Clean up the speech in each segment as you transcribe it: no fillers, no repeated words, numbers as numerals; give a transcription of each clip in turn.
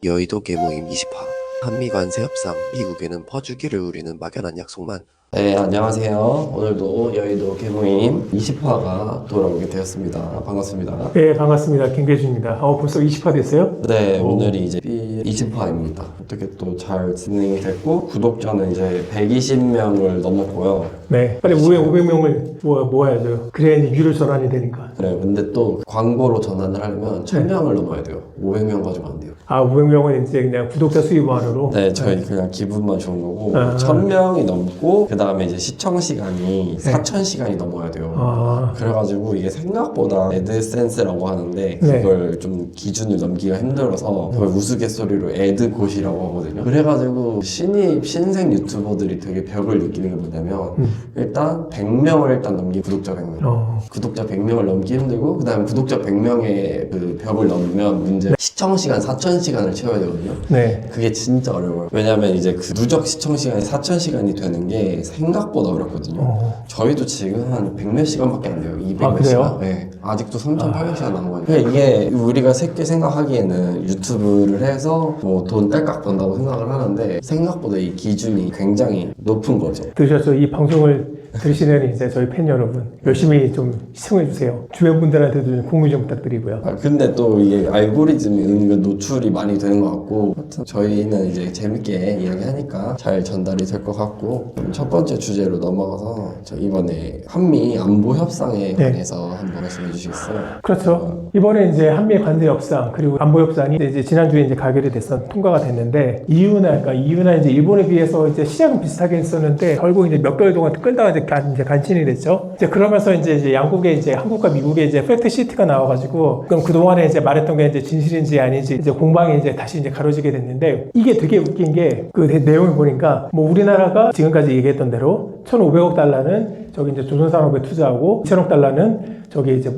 여의도 계모임 20화 한미 관세 협상, 미국에는 퍼주기를 우리는 막연한 약속만. 네, 안녕하세요. 오늘도 여의도 개모임 20화가 돌아오게 되었습니다. 반갑습니다. 네, 반갑습니다. 김계준입니다. 벌써 20화 됐어요? 네, 오늘이 이제 20화입니다. 어떻게 또 잘 진행이 됐고, 구독자는 이제 120명을 넘었고요. 네, 빨리 500명을 모아야죠. 그래야 이제 유료 전환이 되니까. 네, 근데 또 광고로 전환을 하려면 1000명을 넘어야 돼요. 500명 가지고 안 돼요. 500명은 이제 그냥 구독자 수입만으로? 네, 저희 그냥 기분만 좋은 거고, 1000명이 넘고, 그 다음에 이제 시청 시간이 4000시간이 넘어야 돼요. 그래가지고 이게 생각보다 애드센스라고 하는데, 그걸 좀 기준을 넘기가 힘들어서, 그걸 우스갯소리로 애드곳이라고 하거든요. 그래가지고 신생 유튜버들이 되게 벽을 느끼는 게 뭐냐면, 일단 100명을 일단 넘기 구독자 100명. 구독자 100명을 넘기 힘들고, 그 다음에 구독자 100명의 그 벽을 넘으면 문제 시청 시간 4000시간을 채워야 되거든요. 네. 그게 진짜 어려워요. 왜냐면 이제 그 누적 시청 시간이 4000시간이 되는 게 생각보다 어렵거든요. 저희도 지금 한 100몇 시간밖에 안 돼요. 200몇 시간. 네. 아직도 3800시간 남은 거니까. 이게 우리가 쉽게 생각하기에는 유튜브를 해서 뭐 돈 딸깍 번다고 생각을 하는데 생각보다 이 기준이 굉장히 높은 거죠. 들으셨죠? 이 방송을 들으시는 이제 저희 팬 여러분, 열심히 좀 시청해주세요. 주변 분들한테도 좀 공유 좀 부탁드리고요. 근데 또 이게 알고리즘이 은근 노출이 많이 되는 것 같고, 하여튼 저희는 이제 재밌게 이야기하니까 잘 전달이 될 것 같고, 첫 번째 주제로 넘어가서 저 이번에 한미 안보 협상에 관해서 한번 말씀해 주시겠어요? 그렇죠. 이번에 이제 한미 관세 협상 그리고 안보 협상이 이제 지난주에 이제 가결이 통과가 됐는데, 이유나 이제 일본에 비해서 이제 시작은 비슷하게 했었는데 결국 이제 몇 개월 동안 끌다가 이제 간신이 됐죠. 이제 그러면서 이제 양국의 이제 한국과 미국의 이제 팩트 시트가 나와가지고, 그럼 그 동안에 이제 말했던 게 이제 진실인지 아닌지 이제 공방이 이제 다시 이제 가려지게 됐는데, 이게 되게 웃긴 게 그 내용을 보니까 뭐 우리나라가 지금까지 얘기했던 대로 1,500억 달러는 저기 이제 조선산업에 투자하고 2,000억 달러는 저기 이제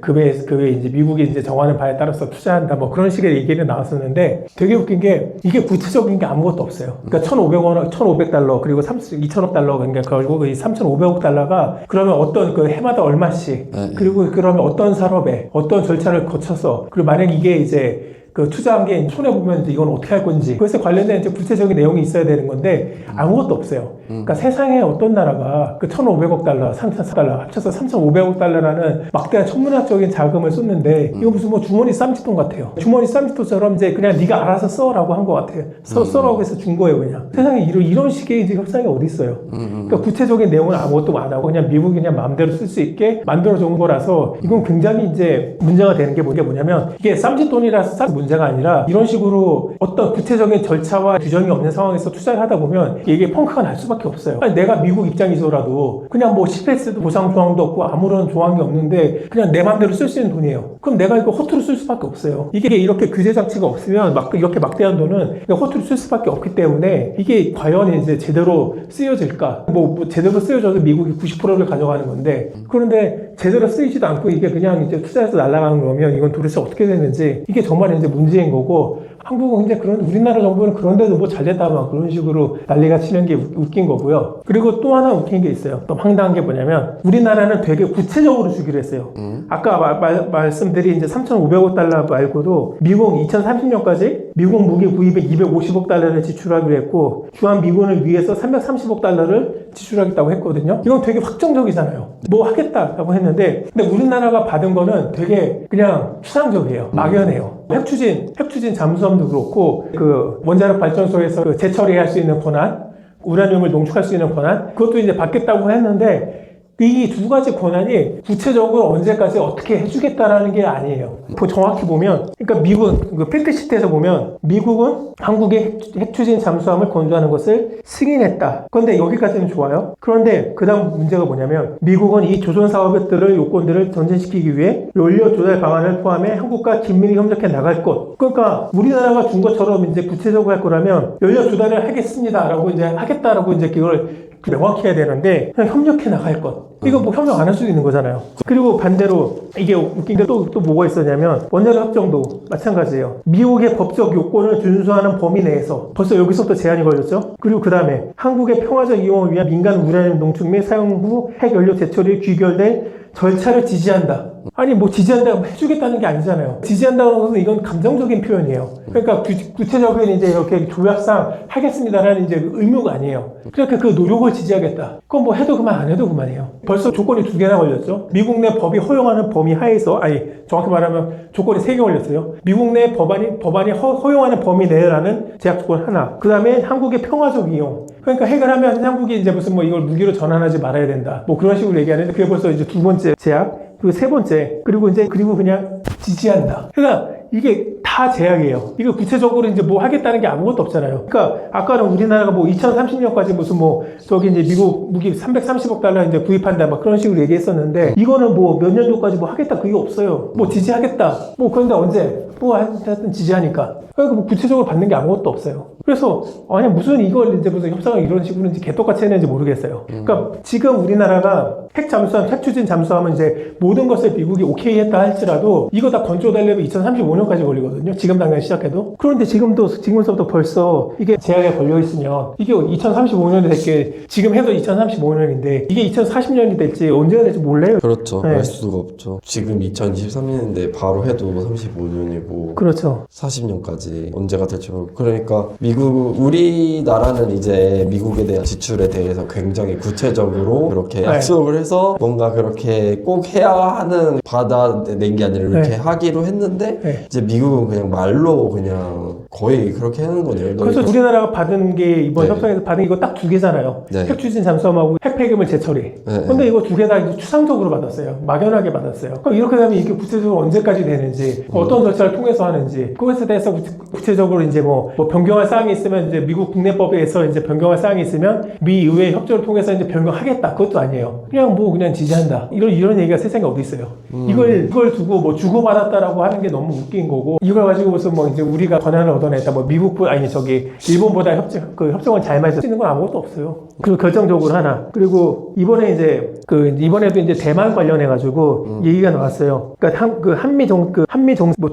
그 외에 이제 미국이 이제 정하는 바에 따라서 투자한다 뭐 그런 식의 얘기는 나왔었는데, 되게 웃긴 게 이게 구체적인 게 아무것도 없어요. 그러니까 1,500달러 그리고 2,000억 달러, 그러니까 결국 이 3,500억 달러가 그러면 어떤 그 해마다 얼마씩, 그리고 그러면 어떤 산업에 어떤 절차를 거쳐서, 그리고 만약 이게 이제 그 투자한 게 손해보면 이건 어떻게 할 건지, 그것에 관련된 이제 구체적인 내용이 있어야 되는 건데 아무것도 없어요. 그러니까 세상에 어떤 나라가 그 1,500억 달러, 3,000달러 합쳐서 3,500억 달러라는 막대한 천문학적인 자금을 쏟는데, 이거 무슨 뭐 주머니 쌈짓돈 같아요. 주머니 쌈짓돈처럼 이제 그냥 네가 알아서 써라고 한 것 같아요. 써라고 해서 준 거예요. 그냥 세상에 이런 식의 이제 협상이 어디 있어요. 그러니까 구체적인 내용은 아무것도 안 하고 그냥 미국이 그냥 마음대로 쓸 수 있게 만들어 준 거라서, 이건 굉장히 이제 문제가 되는 게 뭐냐면, 이게 쌈짓돈이라서 문제가 아니라 이런 식으로 어떤 구체적인 절차와 규정이 없는 상황에서 투자를 하다 보면 이게 펑크가 날 수밖에 없어요. 아니, 내가 미국 입장이서라도 그냥 뭐 CPS도 보상 조항도 없고 아무런 조항이 없는데 그냥 내 맘대로 쓸 수 있는 돈이에요. 그럼 내가 이거 허투루 쓸 수밖에 없어요. 이게 이렇게 규제 장치가 없으면 이렇게 막대한 돈은 허투루 쓸 수밖에 없기 때문에, 이게 과연 이제 제대로 쓰여질까? 뭐 제대로 쓰여져도 미국이 90%를 가져가는 건데, 그런데 제대로 쓰이지도 않고 이게 그냥 이제 투자해서 날아가는 거면 이건 도대체 어떻게 되는지, 이게 정말 이제 문제인 거고, 한국은 이제 우리나라 정부는 그런데도 뭐 잘됐다 막 그런 식으로 난리가 치는 게 웃긴 거고요. 그리고 또 하나 웃긴 게 있어요. 또 황당한 게 뭐냐면, 우리나라는 되게 구체적으로 주기로 했어요. 아까 말씀드린 이제 3,500억 달러 말고도 미국 2030년까지 미국 무기 구입에 250억 달러를 지출하기로 했고, 주한 미군을 위해서 330억 달러를 지출하겠다고 했거든요. 이건 되게 확정적이잖아요. 뭐 하겠다라고 했는데, 근데 우리나라가 받은 거는 되게 그냥 추상적이에요. 막연해요. 핵추진 잠수함도 그렇고, 그 원자력 발전소에서 그 재처리할 수 있는 권한, 우라늄을 농축할 수 있는 권한, 그것도 이제 받겠다고 했는데, 이 두 가지 권한이 구체적으로 언제까지 어떻게 해주겠다라는 게 아니에요. 정확히 보면, 그러니까 미국 그 팩트시트에서 보면 미국은 한국의 핵추진 잠수함을 건조하는 것을 승인했다. 그런데 여기까지는 좋아요. 그런데 그 다음 문제가 뭐냐면, 미국은 이 조선 사업들을 요건들을 전진시키기 위해 연료 조달 방안을 포함해 한국과 긴밀히 협력해 나갈 것. 그러니까 우리나라가 준 것처럼 이제 구체적으로 할 거라면 연료 조달을 하겠습니다라고 이제 하겠다라고 이제 그걸 명확히 해야 되는데, 그냥 협력해 나갈 것. 이거 뭐 협력 안 할 수도 있는 거잖아요. 그리고 반대로 이게 웃긴 게 또 뭐가 있었냐면, 원자력 협정도 마찬가지예요. 미국의 법적 요건을 준수하는 범위 내에서 벌써 여기서부터 제한이 걸렸죠. 그리고 그 다음에 한국의 평화적 이용을 위한 민간 우라늄 농축 및 사용 후 핵연료 재처리 귀결될 절차를 지지한다. 아니 뭐 지지한다고 해주겠다는 게 아니잖아요. 지지한다는 것은 이건 감정적인 표현이에요. 그러니까 구체적인 이제 이렇게 조약상 하겠습니다라는 이제 의무가 아니에요. 그러니까 그 노력을 지지하겠다. 그건 뭐 해도 그만 안 해도 그만이에요. 벌써 조건이 2개나 걸렸죠. 미국 내 법이 허용하는 범위 하에서, 아니 정확히 말하면 조건이 3개 걸렸어요. 미국 내 법안이 허용하는 범위 내라는 제약 조건 하나. 그 다음에 한국의 평화적 이용. 그러니까 해결하면 한국이 이제 무슨 뭐 이걸 무기로 전환하지 말아야 된다. 뭐 그런 식으로 얘기하는데 그게 벌써 이제 2번째 제약. 그리고 3번째. 그리고 그냥 지지한다. 그러니까 이게 다 제약이에요. 이거 구체적으로 이제 뭐 하겠다는 게 아무것도 없잖아요. 그러니까 아까는 우리나라가 뭐 2030년까지 무슨 뭐 저기 이제 미국 무기 330억 달러 이제 구입한다 막 그런 식으로 얘기했었는데 이거는 뭐 몇 년도까지 뭐 하겠다 그게 없어요. 뭐 지지하겠다. 뭐 그런데 언제? 뭐 하여튼 지지하니까. 그러니까 뭐 구체적으로 받는 게 아무것도 없어요. 그래서 아니 무슨 이걸 이제 무슨 협상을 이런 식으로 이제 개떡같이 했는지 모르겠어요. 그러니까 지금 우리나라가 핵 잠수함, 핵 추진 잠수함은 이제 모든 것을 미국이 오케이 했다 할지라도 이거 다 건조되려면 2035년까지 걸리거든요. 지금 당장 시작해도. 그런데 지금서부터 벌써 이게 제약에 걸려 있으면 이게 2035년이 될게 지금 해도 2035년인데 이게 2040년이 될지 언제가 될지 몰라요. 그렇죠. 네. 알 수가 없죠. 지금 2023년인데 바로 해도 35년이고 그렇죠. 40년까지 언제가 될지 모르고 그러니까 우리나라는 이제 미국에 대한 지출에 대해서 굉장히 구체적으로 그렇게 네. 약속을 해서 뭔가 그렇게 꼭 해야 하는 받아낸 게 아니라 이렇게 네. 하기로 했는데 네. 이제 미국은 그냥 말로 그냥 거의 그렇게 하는 거네요. 그래서 우리나라가 받은 게 이번 네. 협상에서 받은 이거 딱 2개잖아요. 네. 핵 추진 잠수함하고 핵 폐기물 재처리. 네. 근데 이거 2개 다 추상적으로 받았어요. 막연하게 받았어요. 그럼 이렇게 되면 이게 구체적으로 언제까지 되는지, 어떤 절차를 통해서 하는지, 그것에 대해서 구체적으로 이제 뭐 변경할 사항이 있으면 이제 미국 국내법에서 이제 변경할 사항이 있으면 미 의회 협조를 통해서 이제 변경하겠다. 그것도 아니에요. 그냥 지지한다. 이런 얘기가 세상에 어디 있어요. 이걸 두고 뭐 주고받았다라고 하는 게 너무 웃긴 거고, 이걸 가지고 무슨 뭐 이제 우리가 권한을 얻어냈다. 뭐 일본보다 협정을 잘 맺을 수 있는 건 아무것도 없어요. 그리고 결정적으로 하나. 그리고 이번에 이제 이번에도 이제 대만 관련해가지고 얘기가 나왔어요. 그러니까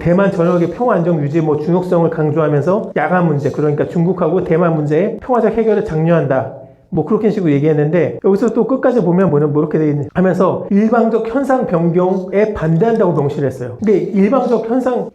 대만 전역의 평화 안정 유지 뭐 중요성을 강조하면서 야간 문제, 그러니까 중국하고 대만 문제의 평화적 해결을 장려한다. 뭐 그렇게 식으로 얘기했는데 여기서 또 끝까지 보면 뭐 이렇게 돼 있는 하면서 일방적 현상 변경에 반대한다고 명시를 했어요. 근데 일방적 현상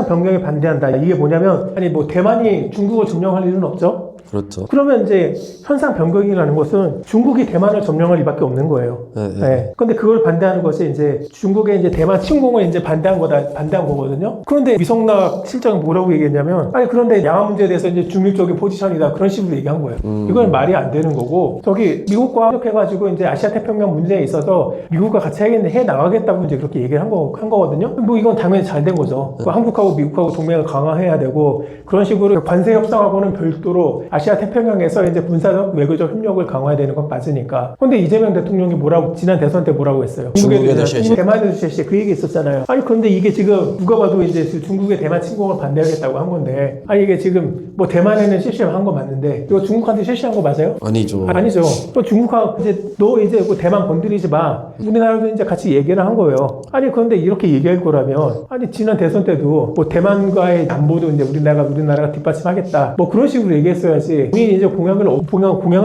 변경에 반대한다. 이게 뭐냐면 아니 뭐 대만이 중국을 점령할 일은 없죠. 그렇죠. 그러면 이제 현상 변경이라는 것은 중국이 대만을 점령할 일밖에 없는 거예요. 네. 근데 그걸 반대하는 것이 이제 중국의 이제 대만 침공을 이제 반대한 거거든요. 그런데 위성락 실장은 뭐라고 얘기했냐면, 아니 그런데 양안 문제에 대해서 이제 중립적인 포지션이다 그런 식으로 얘기한 거예요. 이건 말이 안 되는 거고, 저기 미국과 협력해가지고 이제 아시아 태평양 문제에 있어서 미국과 같이 해 나가겠다고 이제 그렇게 얘기를 한 거거든요. 뭐 이건 당연히 잘 된 거죠. 한국하고 미국하고 동맹을 강화해야 되고 그런 식으로 관세 협상하고는 별도로 아시아 태평양에서 이제 군사적 외교적 협력을 강화해야 되는 건 맞으니까. 근데 이재명 대통령이 지난 대선 때 뭐라고 했어요? 중국에도 실시. 대만에도 실시. 그 얘기 있었잖아요. 아니 그런데 이게 지금 누가 봐도 이제 중국의 대만 침공을 반대하겠다고 한 건데, 아니 이게 지금 뭐 대만에는 실시를 한 거 맞는데 이거 중국한테 실시한 거 맞아요? 아니죠. 아니죠. 또 중국하고 너 이제 뭐 대만 건드리지 마. 우리나라도 이제 같이 얘기를 한 거예요. 아니 그런데 이렇게 얘기할 거라면, 아니 지난 대선 때도 뭐 대만과의 안보도 이제 우리나라가 뒷받침하겠다. 뭐 그런 식으로 얘기했어야지. 국민이 이제 공약을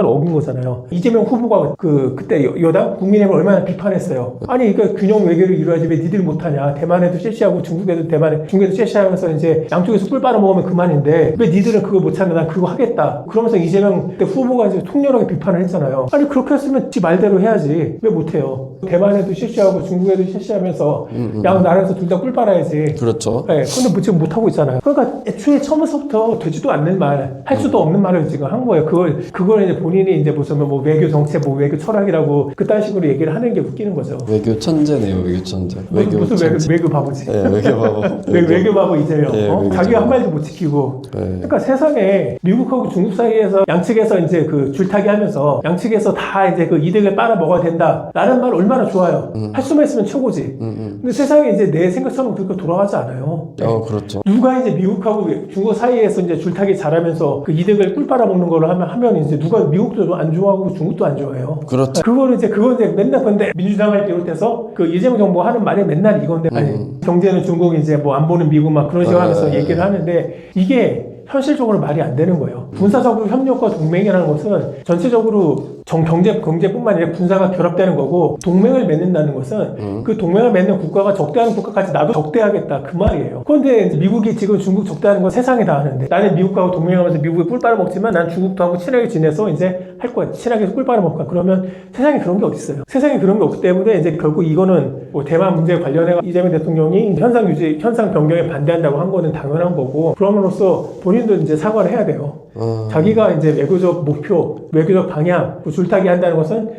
어긴 거잖아요. 이재명 후보가 그때 여당 국민의힘을 얼마나 비판했어요. 아니 그러니까 균형 외교를 이루어야지 왜 니들 못하냐. 대만에도 실시하고 중국에도 실시하면서 이제 양쪽에서 꿀 빨아먹으면 그만인데 왜 니들은 그거 못 찾나. 난 그거 하겠다. 그러면서 이재명 그때 후보가 이제 통렬하게 비판을 했잖아요. 아니 그렇게 했으면 지 말대로 해야지. 왜 못해요? 대만에도 실시하고 중국에도 실시하면서 양 나라에서 둘 다 꿀 빨아야지. 그렇죠. 네, 근데 뭐 지금 못하고 있잖아요. 그러니까 애초에 처음부터 되지도 않는 말, 할 수도 없는 말을 지금 한 거예요. 그걸 이제 본인이 이제 무슨 뭐 외교 정책, 뭐 외교 철학이라고 그딴 식으로 얘기를 하는 게 웃기는 거죠. 외교 천재네요, 외교 천재. 무슨 외교 바보지. 네, 외교 바보. 외교 바보 이재명. 네, 자기가 한 말도 못 지키고. 네. 그러니까 세상에 미국하고 중국 사이에서 양측에서 이제 줄타기 하면서 양측에서 다 이제 그 이득을 빨아 먹어야 된다라는 말 얼마나 좋아요. 할 수만 있으면 최고지. 근데 세상에 이제 내 생각처럼 그렇게 돌아가지 않아요. 그렇죠. 누가 이제 미국하고 중국 사이에서 이제 줄타기 잘하면서 그 이득을 꿀 빨아먹는 걸로 하면 이제 누가 미국도 안 좋아하고 중국도 안 좋아해요. 그렇죠. 그건 이제 맨날 근데 민주당을 비롯해서 그 이재명 정부 하는 말이 맨날 이건데, 아니 경제는 중국 이제 뭐 안보는 미국 막 그런 식으로 하면서 얘기를 하는데 이게 현실적으로 말이 안 되는 거예요. 군사적으로 협력과 동맹이라는 것은 전체적으로 경제뿐만 아니라 군사가 결합되는 거고, 동맹을 맺는다는 것은 그 동맹을 맺는 국가가 적대하는 국가까지 나도 적대하겠다 그 말이에요. 그런데 미국이 지금 중국 적대하는 건 세상에 다 하는데, 나는 미국하고 동맹하면서 미국에 꿀 빨아먹지만 난 중국도 하고 친하게 지내서 이제 할 거야. 친하게 꿀 빨아먹을까? 그러면 세상에 그런 게 어딨어요. 세상에 그런 게 없기 때문에 이제 결국 이거는 뭐 대만 문제에 관련해 이재명 대통령이 현상 변경에 반대한다고 한 거는 당연한 거고, 그럼으로써 본인도 이제 사과를 해야 돼요. 자기가 이제 외교적 목표, 외교적 방향, 줄타기 한다는 것은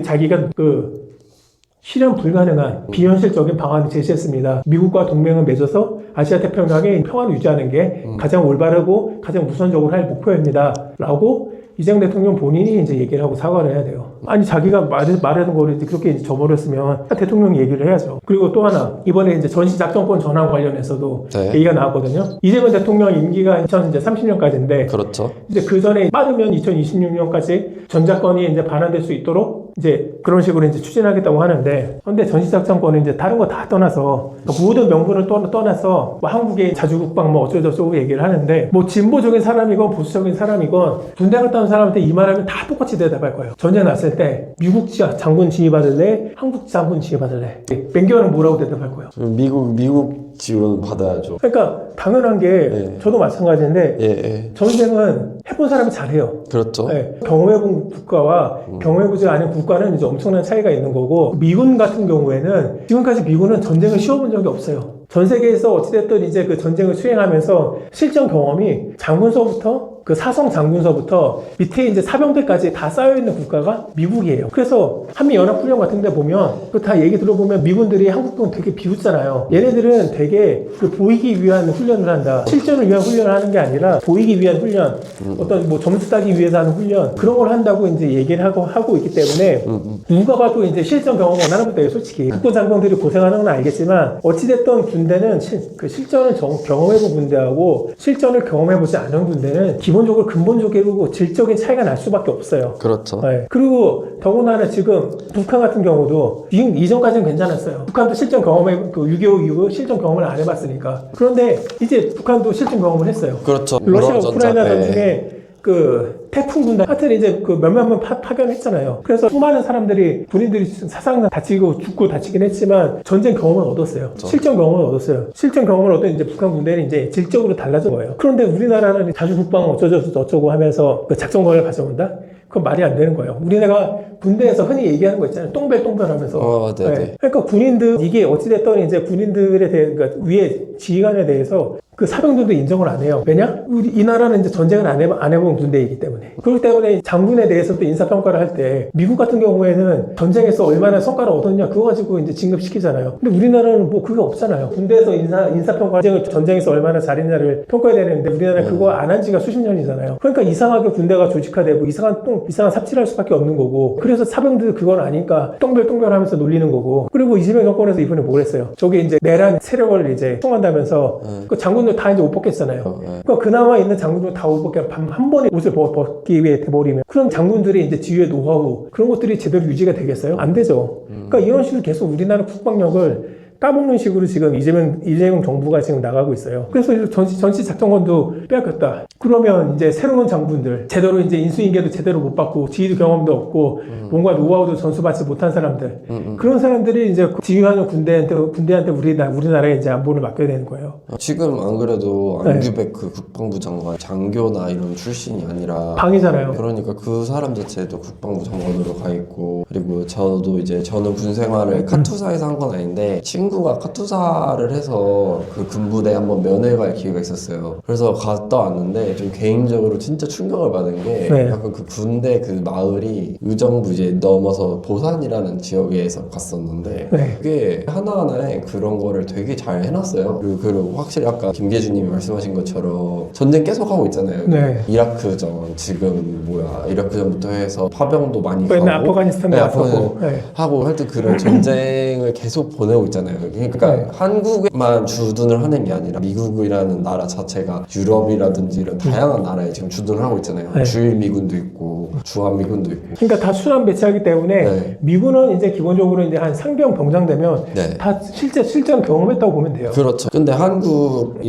자기가 그 실현 불가능한 비현실적인 방안을 제시했습니다. 미국과 동맹을 맺어서 아시아 태평양의 평화를 유지하는 게 가장 올바르고 가장 우선적으로 할 목표입니다. 라고 이재명 대통령 본인이 이제 얘기를 하고 사과를 해야 돼요. 아니, 자기가 말하는 거를 이제 그렇게 저버렸으면 대통령이 얘기를 해야죠. 그리고 또 하나, 이번에 이제 전시작전권 전환 관련해서도 네. 얘기가 나왔거든요. 이재명 대통령 임기가 2030년까지인데, 그렇죠. 이제 그 전에 빠르면 2026년까지 전작권이 이제 반환될 수 있도록 이제 그런 식으로 이제 추진하겠다고 하는데, 근데 전시작전권은 이제 다른 거 다 떠나서, 모든 명분을 떠나서 뭐 한국의 자주국방 뭐 어쩌고저쩌고 얘기를 하는데, 뭐 진보적인 사람이건 보수적인 사람이건 군대 갔다 온 사람한테 이 말하면 다 똑같이 대답할 거예요. 전쟁 났을 때 미국 장군 지휘받을래? 한국 장군 지휘받을래? 맹교는 뭐라고 대답할 거예요? 미국 지원 받아야죠. 그러니까 당연한 게 예. 저도 마찬가지인데 예. 전쟁은 해본 사람이 잘해요. 그렇죠. 네. 경험해본 국가와 경험해보지 않은 국가는 이제 엄청난 차이가 있는 거고, 미군 같은 경우에는 지금까지 미군은 전쟁을 쉬어본 적이 없어요. 전 세계에서 어찌됐든 이제 그 전쟁을 수행하면서 실전 경험이 장군서부터 그 사성 장군서부터 밑에 이제 사병대까지 다 쌓여있는 국가가 미국이에요. 그래서 한미연합훈련 같은 데 보면 그 다 얘기 들어보면 미군들이 한국군 되게 비웃잖아요. 얘네들은 되게 그 보이기 위한 훈련을 한다. 실전을 위한 훈련을 하는 게 아니라 보이기 위한 훈련, 어떤 뭐 점수 따기 위해서 하는 훈련, 그런 걸 한다고 이제 얘기를 하고 있기 때문에 누가 봐도 이제 실전 경험 원하는 것도 솔직히 국군 장병들이 고생하는 건 알겠지만, 어찌됐든 군대는 그 실전을 경험해본 군대하고 실전을 경험해보지 않은 군대는 기본적으로 근본적이고 질적인 차이가 날 수밖에 없어요. 그렇죠. 네. 그리고 더군다나 지금 북한 같은 경우도 이전까지는 괜찮았어요. 북한도 실전 경험해, 그 6.25 이후 실전 경험을 안 해봤으니까. 그런데 이제 북한도 실전 경험을 했어요. 그렇죠. 러시아 우크라이나 네. 전쟁에 그 태풍 군단 하여튼 이제 그 몇몇 명 파견했잖아요. 그래서 수많은 사람들이 군인들이 사상 다치고 죽고 다치긴 했지만 전쟁 경험을 얻었어요. 그렇죠. 실전 경험을 얻었어요. 실전 경험을 얻은 이제 북한 군대는 이제 질적으로 달라진 거예요. 그런데 우리나라는 자주국방 어쩌고 하면서 그 작전권을 가져온다? 그건 말이 안 되는 거예요. 우리나라가 군대에서 흔히 얘기하는 거 있잖아요. 똥벨 하면서. 네네. 그러니까 군인들, 이게 어찌됐든 이제 군인들에 대해, 그러니까 위에 지휘관에 대해서 그 사병들도 인정을 안 해요. 왜냐? 이 나라는 이제 전쟁을 안 해본 군대이기 때문에. 그렇기 때문에 장군에 대해서도 인사평가를 할 때, 미국 같은 경우에는 전쟁에서 얼마나 성과를 얻었냐, 그거 가지고 이제 진급시키잖아요. 근데 우리나라는 뭐 그게 없잖아요. 군대에서 인사평가, 전쟁에서 얼마나 잘했냐를 평가해야 되는데, 우리나라는 그거 안 한 지가 수십 년이잖아요. 그러니까 이상하게 군대가 조직화되고, 이상한 삽질할 수밖에 없는 거고, 그래서 사병들 그건 아니까 똥별 하면서 놀리는 거고. 그리고 이재명 정권에서 이번에 뭘 했어요? 저게 이제 내란 세력을 이제 총한다면서 그 장군들 다 이제 옷 벗겠잖아요. 그러니까 그나마 있는 장군들 다 옷 벗게 한 번에 옷을 벗기 위해 돼버리면, 그럼 장군들이 이제 지휘의 노하우 그런 것들이 제대로 유지가 되겠어요? 안 되죠. 그러니까 이런 식으로 계속 우리나라 국방력을 까먹는 식으로 지금 이재명 정부가 지금 나가고 있어요. 그래서 전시 작전권도 빼앗겼다. 그러면 이제 새로운 장군들, 제대로 이제 인수인계도 제대로 못 받고, 지휘도 경험도 없고, 뭔가 노하우도 전수받지 못한 사람들. 그런 사람들이 이제 지휘하는 군대한테 우리나라에 이제 안보를 맡겨야 되는 거예요. 지금 안 그래도 안규백 그 국방부 장관 장교나 이런 출신이 아니라 방이잖아요. 그러니까 그 사람 자체도 국방부 장관으로 가 있고, 그리고 저는 군 생활을 카투사에서 한 건 아닌데 친구가 카투사를 해서 그 군부대 한번 면회 갈 기회가 있었어요. 그래서 갔다 왔는데 좀 개인적으로 진짜 충격을 받은 게 약간 그 군대 그 마을이 의정부 이제 넘어서 보산이라는 지역에서 갔었는데 그게 하나하나에 그런 거를 되게 잘 해놨어요. 그리고 확실히 아까 김계주님이 말씀하신 것처럼 전쟁 계속 하고 있잖아요. 이라크전 지금 이라크전부터 해서 파병도 많이 가고 아프가니스탄도 하고 하여튼 그런 전쟁을 계속 보내고 있잖아요. 그러니까 한국에만 주둔을 하는 게 아니라 미국이라는 나라 자체가 유럽이라든지 이런 다양한 나라에 지금 주둔을 하고 있잖아요. 주일미군도 있고 주한미군도 있고. 그러니까 다 순환 배치하기 때문에 네. 미군은 이제 기본적으로 이제 한 상병 병장 되면 네. 다 실전 경험했다고 보면 돼요. 그렇죠. 근데 한국은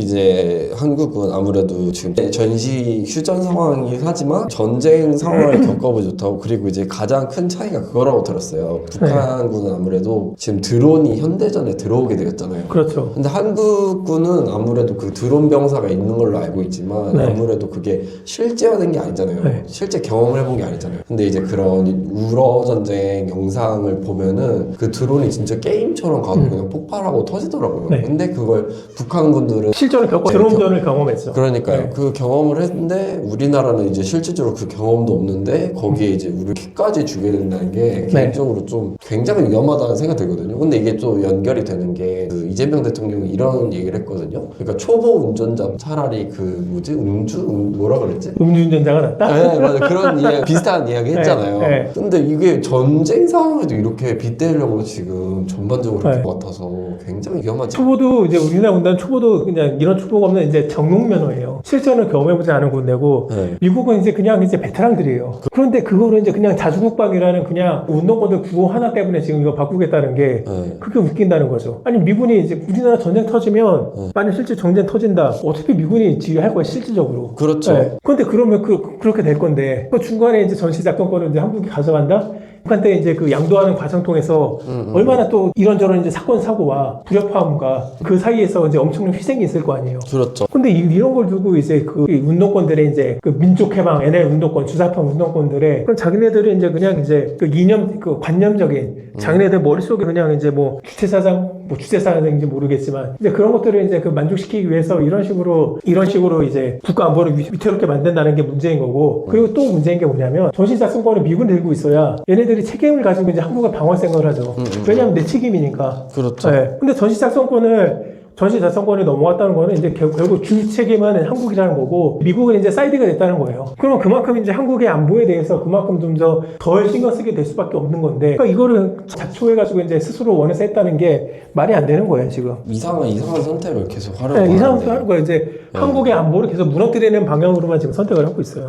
아무래도 지금 전시 휴전 상황이긴 하지만 전쟁 상황을 겪어보지 못하고, 그리고 이제 가장 큰 차이가 그거라고 들었어요. 북한군은 아무래도 지금 드론이 현대전에 들어오게 되었잖아요. 그렇죠. 근데 한국군은 아무래도 그 드론 병사가 있는 걸로 알고 있지만 네. 아무래도 그게 실제화된 게 아니잖아요. 네. 실제 경험을 해본 게 아니잖아요. 근데 이제 그런 우러 전쟁 영상을 보면은 그 드론이 진짜 게임처럼 가도 그냥 폭발하고 터지더라고요. 네. 근데 그걸 북한군들은 실전을 겪고 드론전을 경험했죠. 그러니까요. 네. 그 경험을 했는데 우리나라는 이제 실질적으로 그 경험도 없는데 거기에 이제 우리 피까지 주게 된다는 게 개인적으로 좀 굉장히 위험하다는 생각이 들거든요. 근데 이게 또 연결이 되는 게 그 이재명 대통령이 이런 얘기를 했거든요. 그러니까 초보 운전자 차라리 그 뭐지 뭐라 그랬지? 음주운전자가 낫다? 네, 맞아요. 그런 비슷한 이야기 했잖아요. 네. 근데 이게 전쟁 상황에도 이렇게 빗대려고 지금 전반적으로 그럴 것 같아서 굉장히 위험하지. 초보도 이제 우리나라 군대는 초보도 그냥 이런 초보가 없는 이제 정록면허예요. 실전을 경험해보지 않은 군대고 네. 미국은 이제 그냥 이제 베테랑들이에요. 그런데 그거를 이제 그냥 자주국방이라는 그냥 운동권들 구호 하나 때문에 지금 이거 바꾸겠다는 게 네. 그게 웃긴다는 거죠. 아니 미군이 이제 우리나라 전쟁 터지면 만약 실제 전쟁 터진다. 어차피 미군이 지휘할 거야 실질적으로. 그렇죠. 그런데 그러면 그렇게 될 건데 그 중간에 이제 전시작전권을 이제 한국이 가져간다. 북한 때 이제 그 양도하는 과정 통해서 얼마나 또 이런저런 이제 사건 사고와 불협화음과 그 사이에서 이제 엄청난 희생이 있을 거 아니에요. 그렇죠. 근데 이런 걸 두고 이제 그 운동권들의 이제 그 민족해방, NL 운동권, 주사파 운동권들의 그런 자기네들은 이제 그냥 이제 그 이념, 그 관념적인 자기네들 머릿속에 그냥 이제 뭐 주체사상인지 모르겠지만 이제 그런 것들을 이제 그 만족시키기 위해서 이런 식으로 이제 국가 안보를 위태롭게 만든다는 게 문제인 거고, 그리고 또 문제인 게 뭐냐면 전시작전권을 미군 들고 있어야 얘네들이 책임을 가지고 이제 한국을 방어할 생각을 하죠. 왜냐하면 내 책임이니까. 그렇죠. 네. 근데 전시작전권이 넘어갔다는 거는 이제 결국 주 책임은 한국이라는 거고 미국은 이제 사이드가 됐다는 거예요. 그러면 그만큼 이제 한국의 안보에 대해서 그만큼 좀 덜 신경 쓰게 될 수밖에 없는 건데, 그러니까 이거를 자초해가지고 이제 스스로 원해서 했다는 게 말이 안 되는 거예요 지금. 이상한 선택을 계속 하려고 네, 이상한 하는데. 거 하는 거예요. 이제 한국의 안보를 계속 무너뜨리는 방향으로만 지금 선택을 하고 있어요.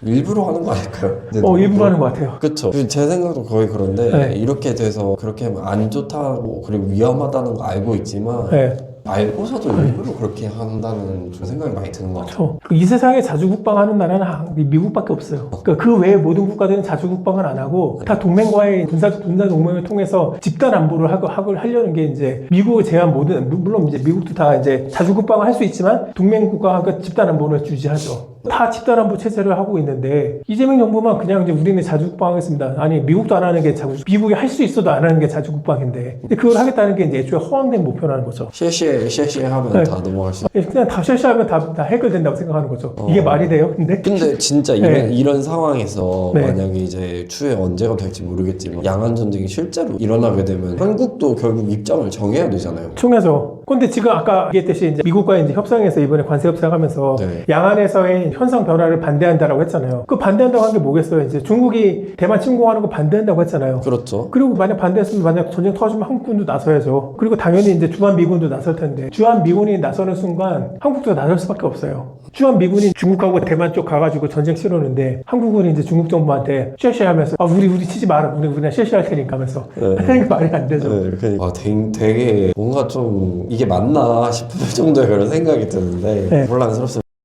일부러 하는 거 아닐까요? 일부러 하는 것 같아요. 그쵸. 제 생각도 거의 그런데 네. 이렇게 돼서 그렇게 하면 안 좋다고 그리고 위험하다는 거 알고 있지만 네. 알고서도 일부러 그렇게 한다는 좀 생각이 많이 드는 것 같아요. 그렇죠. 이 세상에 자주국방하는 나라는 미국밖에 없어요. 그러니까 그 외에 모든 국가들은 자주국방을 안 하고 다 동맹과의 군사 동맹을 통해서 집단 안보를 하려는 게 이제 미국을 제한 물론 이제 미국도 다 이제 자주국방을 할 수 있지만 동맹 국가가 집단 안보를 유지하죠. 다 집단 안보 체제를 하고 있는데 이재명 정부만 그냥 이제 우리는 자주국방하겠습니다. 아니 미국도 안 하는 게 미국이 할 수 있어도 안 하는 게 자주국방인데, 근데 그걸 하겠다는 게 이제 애초에 허황된 목표라는 거죠. 쉐쉐 하면 네. 다 넘어갈 수 있어요. 그냥 다 쉐쉐하면 다 해결된다고 생각하는 거죠. 이게 말이 돼요? 근데 진짜 네. 이런 상황에서 네. 만약에 이제 추후에 언제가 될지 모르겠지만 양안 전쟁이 실제로 일어나게 되면 한국도 결국 입장을 정해야 되잖아요. 중요하죠. 근데 지금 아까 얘기했듯이 이제 미국과 이제 협상에서 이번에 관세 협상하면서 네. 양안에서의 현상 변화를 반대한다라고 했잖아요. 그 반대한다고 한 게 뭐겠어요? 이제 중국이 대만 침공하는 거 반대한다고 했잖아요. 그렇죠. 그리고 만약 반대했으면 만약 전쟁 터지면 한국군도 나서야죠. 그리고 당연히 이제 주한미군도 나설 텐데 주한미군이 나서는 순간 한국도 나설 수밖에 없어요. 주한미군이 중국하고 대만 쪽 가가지고 전쟁 치르는데 한국은 이제 중국 정부한테 쉐쉐하면서 우리 치지 마라. 우리 그냥 쉐쉐할 테니까 하면서 하는 게 말이 안 되죠. 네, 그러니까 되게 뭔가 좀 이게 맞나 싶을 정도의 그런 생각이 드는데 네. 혼란스럽습니다.